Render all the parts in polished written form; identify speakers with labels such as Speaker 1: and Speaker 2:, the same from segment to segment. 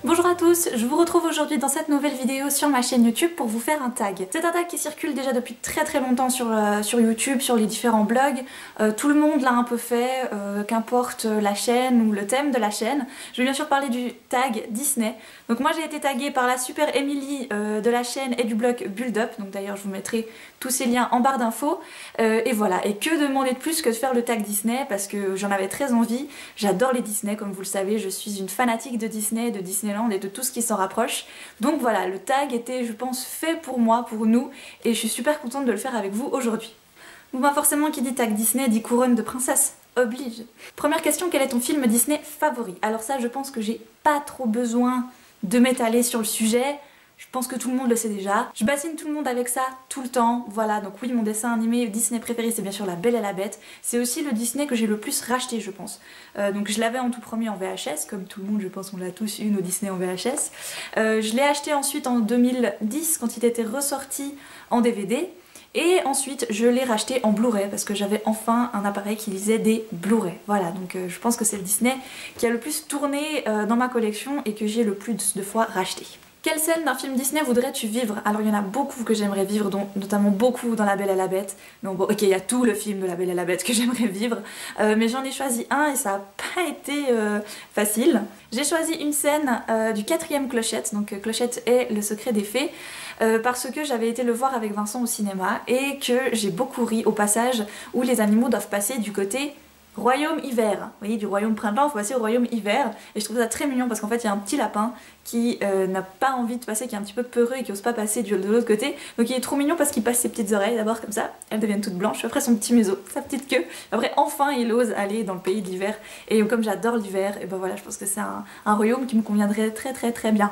Speaker 1: Bonjour à tous, je vous retrouve aujourd'hui dans cette nouvelle vidéo sur ma chaîne YouTube pour vous faire un tag. C'est un tag qui circule déjà depuis très longtemps sur YouTube, sur les différents blogs. Tout le monde l'a un peu fait, qu'importe la chaîne ou le thème de la chaîne. Je vais bien sûr parler du tag Disney. Donc moi j'ai été taguée par la super Emily de la chaîne et du blog Build Up. Donc d'ailleurs je vous mettrai tous ces liens en barre d'infos. Et voilà, et que demander de plus que de faire le tag Disney parce que j'en avais très envie. J'adore les Disney, comme vous le savez, je suis une fanatique de Disney, de Disneyland et de tout ce qui s'en rapproche. Donc voilà, le tag était, je pense, fait pour moi, pour nous, et je suis super contente de le faire avec vous aujourd'hui. Bon bah forcément, qui dit tag Disney dit couronne de princesse, oblige. Première question, quel est ton film Disney favori? Alors ça, je pense que j'ai pas trop besoin de m'étaler sur le sujet. Je pense que tout le monde le sait déjà. Je bassine tout le monde avec ça tout le temps. Voilà, donc oui, mon dessin animé Disney préféré, c'est bien sûr La Belle et la Bête. C'est aussi le Disney que j'ai le plus racheté, je pense. Donc je l'avais en tout premier en VHS, comme tout le monde, je pense qu'on l'a tous eu, nos Disney en VHS. Je l'ai acheté ensuite en 2010, quand il était ressorti en DVD. Et ensuite, je l'ai racheté en Blu-ray, parce que j'avais enfin un appareil qui lisait des Blu-ray. Voilà, donc je pense que c'est le Disney qui a le plus tourné dans ma collection et que j'ai le plus de fois racheté. Quelle scène d'un film Disney voudrais-tu vivre? Alors il y en a beaucoup que j'aimerais vivre, dont notamment beaucoup dans La Belle et la Bête. Donc bon, ok, il y a tout le film de La Belle et la Bête que j'aimerais vivre, mais j'en ai choisi un et ça n'a pas été facile. J'ai choisi une scène du 4e Clochette, donc Clochette est le secret des fées, parce que j'avais été le voir avec Vincent au cinéma et que j'ai beaucoup ri au passage où les animaux doivent passer du côté Royaume hiver. Vous voyez, du royaume printemps, il faut passer au royaume hiver. Et je trouve ça très mignon parce qu'en fait, il y a un petit lapin qui n'a pas envie de passer, qui est un petit peu peureux et qui ose pas passer de l'autre côté. Donc il est trop mignon parce qu'il passe ses petites oreilles d'abord comme ça, elles deviennent toutes blanches. Après son petit museau, sa petite queue. Après, enfin, il ose aller dans le pays de l'hiver. Et comme j'adore l'hiver, et ben voilà, je pense que c'est un royaume qui me conviendrait très bien.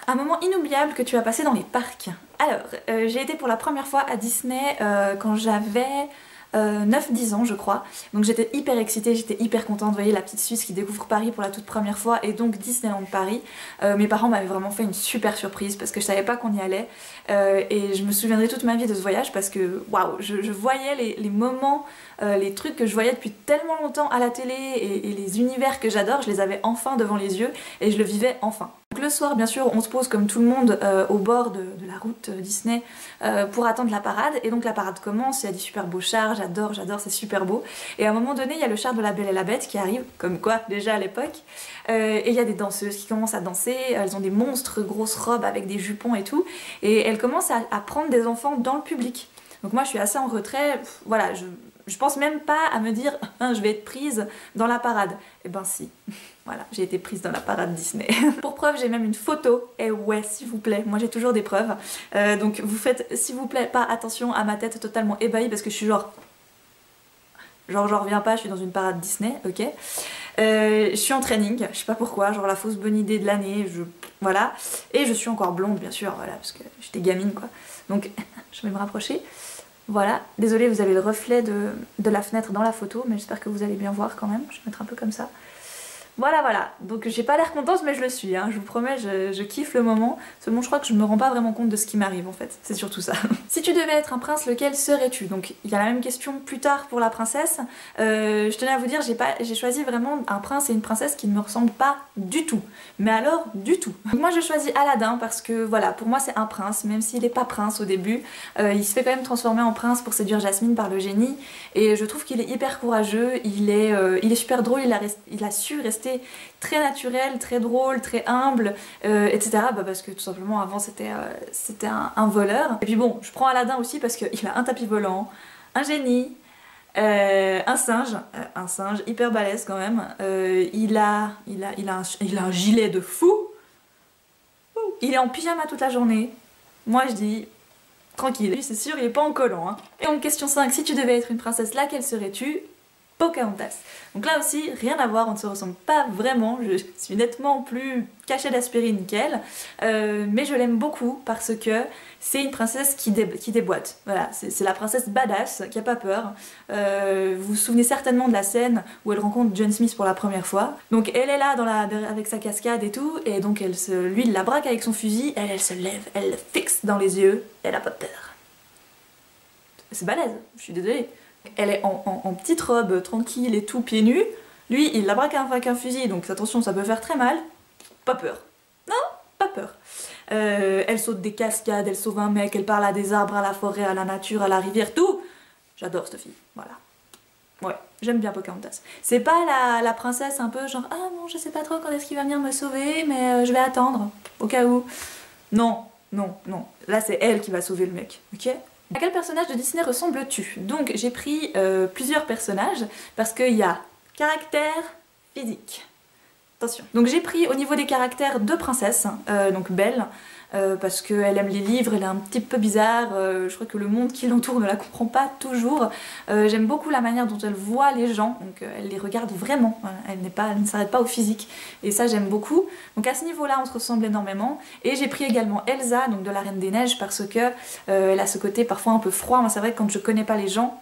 Speaker 1: Un moment inoubliable que tu as passé dans les parcs. Alors, j'ai été pour la première fois à Disney quand j'avais 9-10 ans je crois, donc j'étais hyper excitée, j'étais hyper contente. Vous voyez, la petite Suisse qui découvre Paris pour la toute première fois et donc Disneyland Paris. Mes parents m'avaient vraiment fait une super surprise parce que je savais pas qu'on y allait, et je me souviendrai toute ma vie de ce voyage parce que waouh, je voyais les moments, les trucs que je voyais depuis tellement longtemps à la télé et les univers que j'adore, je les avais enfin devant les yeux et je le vivais enfin. Donc le soir, bien sûr, on se pose comme tout le monde au bord de la route Disney pour attendre la parade. Et donc la parade commence, il y a des super beaux chars, j'adore, c'est super beau. Et à un moment donné, il y a le char de La Belle et la Bête qui arrive, comme quoi déjà à l'époque. Et il y a des danseuses qui commencent à danser, elles ont des monstres grosses robes avec des jupons et tout. Et elles commencent à prendre des enfants dans le public. Donc moi je suis assez en retrait, voilà, je pense même pas à me dire je vais être prise dans la parade. Et ben si, voilà, j'ai été prise dans la parade Disney. Pour preuve, j'ai même une photo, et ouais, s'il vous plaît, moi j'ai toujours des preuves. Donc vous faites, s'il vous plaît, pas attention à ma tête totalement ébahie parce que je suis genre j'en reviens pas, je suis dans une parade Disney, ok. Je suis en training, je sais pas pourquoi, genre la fausse bonne idée de l'année, voilà. Et je suis encore blonde bien sûr, voilà, parce que j'étais gamine quoi. Donc je vais me rapprocher. Voilà, désolée, vous avez le reflet de la fenêtre dans la photo, mais j'espère que vous allez bien voir quand même. Je vais mettre un peu comme ça. Voilà, donc j'ai pas l'air contente mais je le suis, hein. Je vous promets, je kiffe le moment. Seulement je crois que je me rends pas vraiment compte de ce qui m'arrive en fait, c'est surtout ça. Si tu devais être un prince, lequel serais-tu? Donc il y a la même question plus tard pour la princesse. Je tenais à vous dire, j'ai choisi vraiment un prince et une princesse qui ne me ressemblent pas du tout. Mais alors, du tout. Donc moi je choisis Aladdin parce que voilà, pour moi c'est un prince, même s'il est pas prince au début. Il se fait quand même transformer en prince pour séduire Jasmine par le génie. Et je trouve qu'il est hyper courageux, il est super drôle, il a su rester très naturel, très drôle, très humble, etc. Bah parce que tout simplement avant c'était un voleur. Et puis bon, je prends Aladdin aussi parce qu'il a un tapis volant, un génie, un singe hyper balèze quand même, il a un gilet de fou, il est en pyjama toute la journée. Moi je dis tranquille, lui c'est sûr il est pas en collant, hein. Et donc question 5, si tu devais être une princesse, laquelle serais-tu? Pocahontas. Donc là aussi, rien à voir, on ne se ressemble pas vraiment, je suis nettement plus cachée d'aspirine qu'elle, mais je l'aime beaucoup parce que c'est une princesse qui déboîte. Voilà, c'est la princesse badass qui a pas peur. Vous vous souvenez certainement de la scène où elle rencontre John Smith pour la première fois. Donc elle est là avec sa cascade et tout, et donc lui il la braque avec son fusil, elle se lève, elle le fixe dans les yeux, elle a pas peur. C'est balèze, je suis désolée. Elle est en petite robe tranquille et tout, pieds nus. Lui, il la braque avec un fusil, donc attention, ça peut faire très mal. pas peur. Non, pas peur. Elle saute des cascades, elle sauve un mec, elle parle à des arbres, à la forêt, à la nature, à la rivière, tout. J'adore cette fille, voilà. Ouais, j'aime bien Pocahontas. C'est pas la princesse un peu genre « Ah bon, je sais pas trop quand est-ce qu'il va venir me sauver, mais je vais attendre, au cas où. » Non, non, non. Là, c'est elle qui va sauver le mec, ok? À quel personnage de Disney ressembles-tu? Donc, j'ai pris plusieurs personnages, parce qu'il y a caractère, physique. Attention. Donc j'ai pris au niveau des caractères deux princesses, donc Belle, parce qu'elle aime les livres, elle est un petit peu bizarre, je crois que le monde qui l'entoure ne la comprend pas toujours. J'aime beaucoup la manière dont elle voit les gens, donc elle les regarde vraiment, elle ne s'arrête pas au physique, et ça j'aime beaucoup. Donc à ce niveau-là on se ressemble énormément, et j'ai pris également Elsa, donc de la Reine des Neiges, parce que elle a ce côté parfois un peu froid. Moi c'est vrai que quand je connais pas les gens,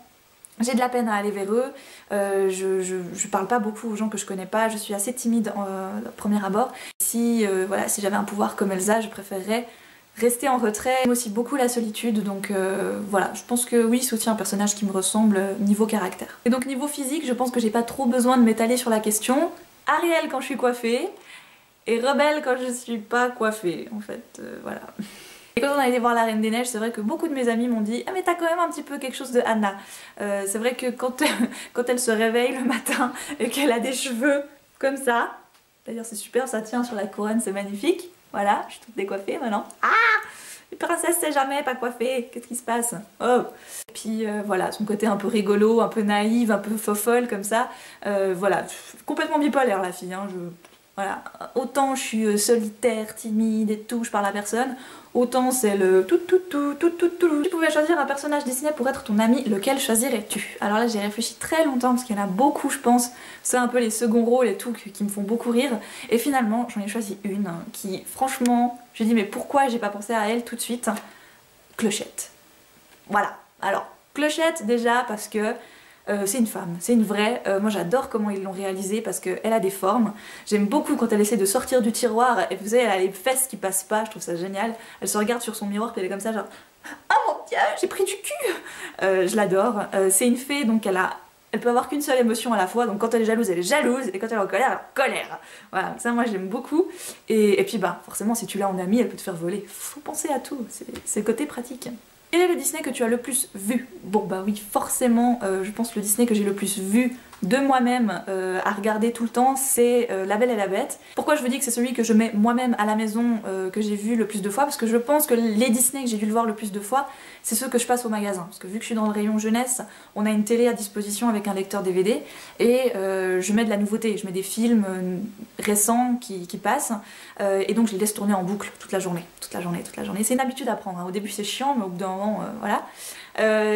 Speaker 1: j'ai de la peine à aller vers eux, je parle pas beaucoup aux gens que je connais pas, je suis assez timide au premier abord. Si j'avais un pouvoir comme Elsa, je préférerais rester en retrait. J'aime aussi beaucoup la solitude, donc voilà, je pense que oui, soutien un personnage qui me ressemble niveau caractère. Et donc niveau physique, je pense que j'ai pas trop besoin de m'étaler sur la question. Ariel quand je suis coiffée, et Rebelle quand je suis pas coiffée, en fait, voilà. Et quand on a été voir la Reine des Neiges, c'est vrai que beaucoup de mes amis m'ont dit « Ah mais t'as quand même un petit peu quelque chose de Anna ». C'est vrai que quand elle se réveille le matin et qu'elle a des cheveux comme ça, d'ailleurs c'est super, ça tient sur la couronne, c'est magnifique. Voilà, je suis toute décoiffée maintenant. Ah, les princesses c'est jamais pas coiffée, qu'est-ce qui se passe? Oh. Et puis voilà, son côté un peu rigolo, un peu naïve, un peu fofolle comme ça. Voilà, complètement bipolaire la fille, hein, voilà, autant je suis solitaire, timide et tout, je parle à personne, autant c'est le tout. Tu pouvais choisir un personnage Disney pour être ton ami, lequel choisirais-tu? Alors là j'ai réfléchi très longtemps parce qu'il y en a beaucoup je pense, c'est un peu les seconds rôles et tout qui me font beaucoup rire, et finalement j'en ai choisi une qui franchement, j'ai dit mais pourquoi j'ai pas pensé à elle tout de suite? Clochette. Voilà, alors Clochette déjà parce que c'est une femme, c'est une vraie. Moi j'adore comment ils l'ont réalisée parce qu'elle a des formes. J'aime beaucoup quand elle essaie de sortir du tiroir et vous savez, elle a les fesses qui passent pas, je trouve ça génial. Elle se regarde sur son miroir puis elle est comme ça genre « Oh mon dieu, j'ai pris du cul !» Je l'adore. C'est une fée donc elle peut avoir qu'une seule émotion à la fois, donc quand elle est jalouse, et quand elle est en colère, elle est en colère. Voilà, ça moi j'aime beaucoup. Et puis bah forcément si tu l'as en ami, elle peut te faire voler. Faut penser à tout, c'est le côté pratique. Quel est le Disney que tu as le plus vu? Bon bah oui, forcément, je pense le Disney que j'ai le plus vu de moi-même à regarder tout le temps, c'est La Belle et la Bête. Pourquoi je vous dis que c'est celui que je mets moi-même à la maison, que j'ai vu le plus de fois? Parce que je pense que les Disney que j'ai vu le voir le plus de fois, c'est ceux que je passe au magasin. Parce que vu que je suis dans le rayon jeunesse, on a une télé à disposition avec un lecteur DVD, et je mets de la nouveauté, je mets des films récents qui passent, et donc je les laisse tourner en boucle toute la journée. C'est une habitude à prendre, hein. Au début c'est chiant, mais au bout d'un moment, voilà.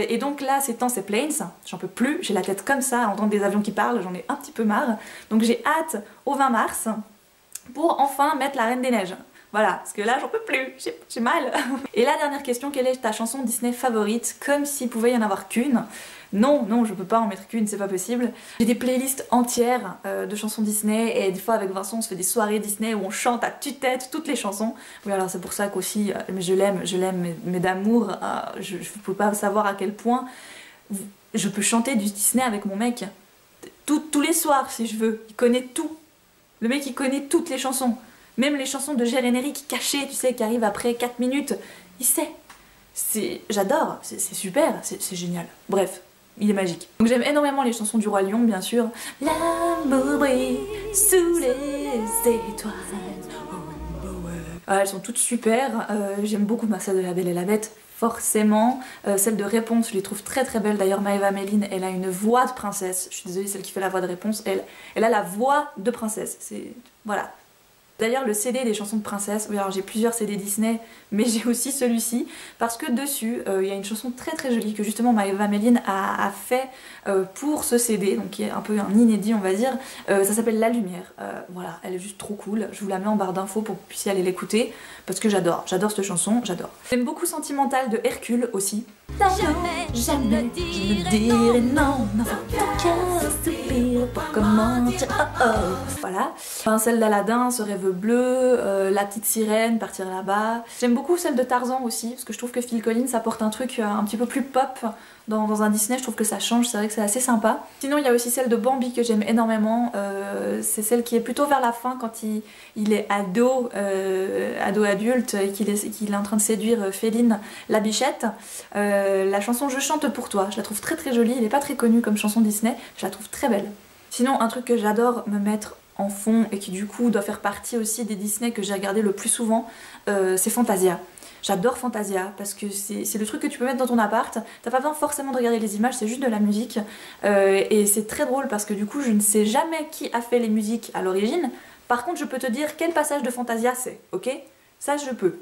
Speaker 1: Et donc là ces temps c'est Planes, j'en peux plus, j'ai la tête comme ça à entendre des avions qui parlent, j'en ai un petit peu marre, donc j'ai hâte au 20 mars pour enfin mettre la Reine des Neiges. Voilà, parce que là j'en peux plus, j'ai mal. Et la dernière question, quelle est ta chanson Disney favorite? Comme s'il pouvait y en avoir qu'une. Non, je peux pas en mettre qu'une, c'est pas possible. J'ai des playlists entières de chansons Disney, et des fois avec Vincent on se fait des soirées Disney où on chante à tue-tête toutes les chansons. Oui alors c'est pour ça qu'aussi, mais je l'aime, mais d'amour, je peux pas savoir à quel point je peux chanter du Disney avec mon mec. Tous les soirs si je veux, il connaît tout. Le mec il connaît toutes les chansons. Même les chansons de générique cachées, tu sais, qui arrivent après 4 minutes, il sait. J'adore, c'est super, c'est génial. Bref, il est magique. Donc j'aime énormément les chansons du Roi Lion, bien sûr. L'amour brille sous les étoiles. Elles sont toutes super. J'aime beaucoup celle de La Belle et la Bête, forcément. Celle de Réponse, je les trouve très très belles. D'ailleurs, Maëva Méline, elle a une voix de princesse. Je suis désolée, celle qui fait la voix de Réponse, elle a la voix de princesse. Voilà. D'ailleurs le CD des chansons de princesse, oui alors j'ai plusieurs CD Disney, mais j'ai aussi celui-ci, parce que dessus il y a une chanson très très jolie que justement Maëva Méline a fait pour ce CD, donc qui est un peu un inédit on va dire, ça s'appelle La Lumière, voilà, elle est juste trop cool, je vous la mets en barre d'infos pour que vous puissiez aller l'écouter, parce que j'adore cette chanson, j'adore. J'aime beaucoup Sentimental de Hercule aussi. Jamais, je ne dirai non, ton cœur soupire pour commencer. Voilà. Enfin, celle d'Aladin, Ce rêve bleu, La petite sirène, Partir là-bas. J'aime beaucoup celle de Tarzan aussi, parce que je trouve que Phil Collins apporte un truc un petit peu plus pop dans un Disney, je trouve que ça change, c'est vrai que c'est assez sympa. Sinon il y a aussi celle de Bambi que j'aime énormément, c'est celle qui est plutôt vers la fin quand il est ado-adulte et qu'il est en train de séduire Féline, la bichette. La chanson Je chante pour toi, je la trouve très très jolie, elle n'est pas très connue comme chanson Disney, je la trouve très belle. Sinon un truc que j'adore me mettre en fond et qui du coup doit faire partie aussi des Disney que j'ai regardé le plus souvent, c'est Fantasia. J'adore Fantasia parce que c'est le truc que tu peux mettre dans ton appart, t'as pas besoin forcément de regarder les images, c'est juste de la musique et c'est très drôle parce que du coup je ne sais jamais qui a fait les musiques à l'origine, par contre je peux te dire quel passage de Fantasia c'est, ok? Ça je peux.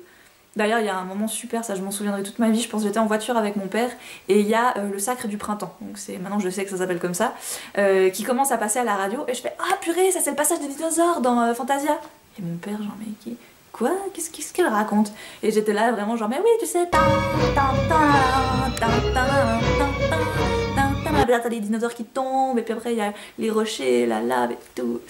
Speaker 1: D'ailleurs il y a un moment super, ça je m'en souviendrai toute ma vie, je pense que j'étais en voiture avec mon père et il y a le Sacre du Printemps, donc maintenant je sais que ça s'appelle comme ça, qui commence à passer à la radio et je fais ah purée ça c'est le passage des dinosaures dans Fantasia. Et mon père genre mais qui... Quoi? Qu'est-ce qu'elle raconte? Et j'étais là vraiment genre mais oui tu sais, là t'as les dinosaures qui tombent et puis après il y a les rochers, la lave et tout.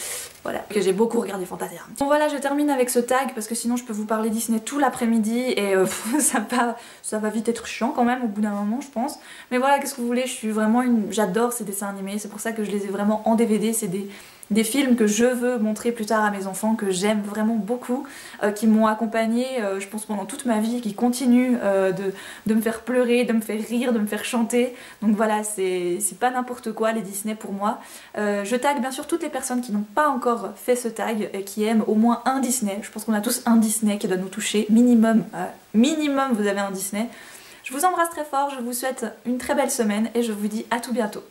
Speaker 1: Voilà, que j'ai beaucoup regardé Fantasia. Bon voilà, je termine avec ce tag parce que sinon je peux vous parler Disney tout l'après-midi et ça va vite être chiant quand même au bout d'un moment je pense. Mais voilà, qu'est-ce que vous voulez, j'adore ces dessins animés, c'est pour ça que je les ai vraiment en DVD, c'est des films que je veux montrer plus tard à mes enfants, que j'aime vraiment beaucoup, qui m'ont accompagnée je pense pendant toute ma vie, qui continuent de me faire pleurer, de me faire rire, de me faire chanter. Donc voilà, c'est pas n'importe quoi les Disney pour moi. Je tag bien sûr toutes les personnes qui n'ont pas encore fait ce tag et qui aiment au moins un Disney. Je pense qu'on a tous un Disney qui doit nous toucher, minimum vous avez un Disney. Je vous embrasse très fort, je vous souhaite une très belle semaine et je vous dis à tout bientôt.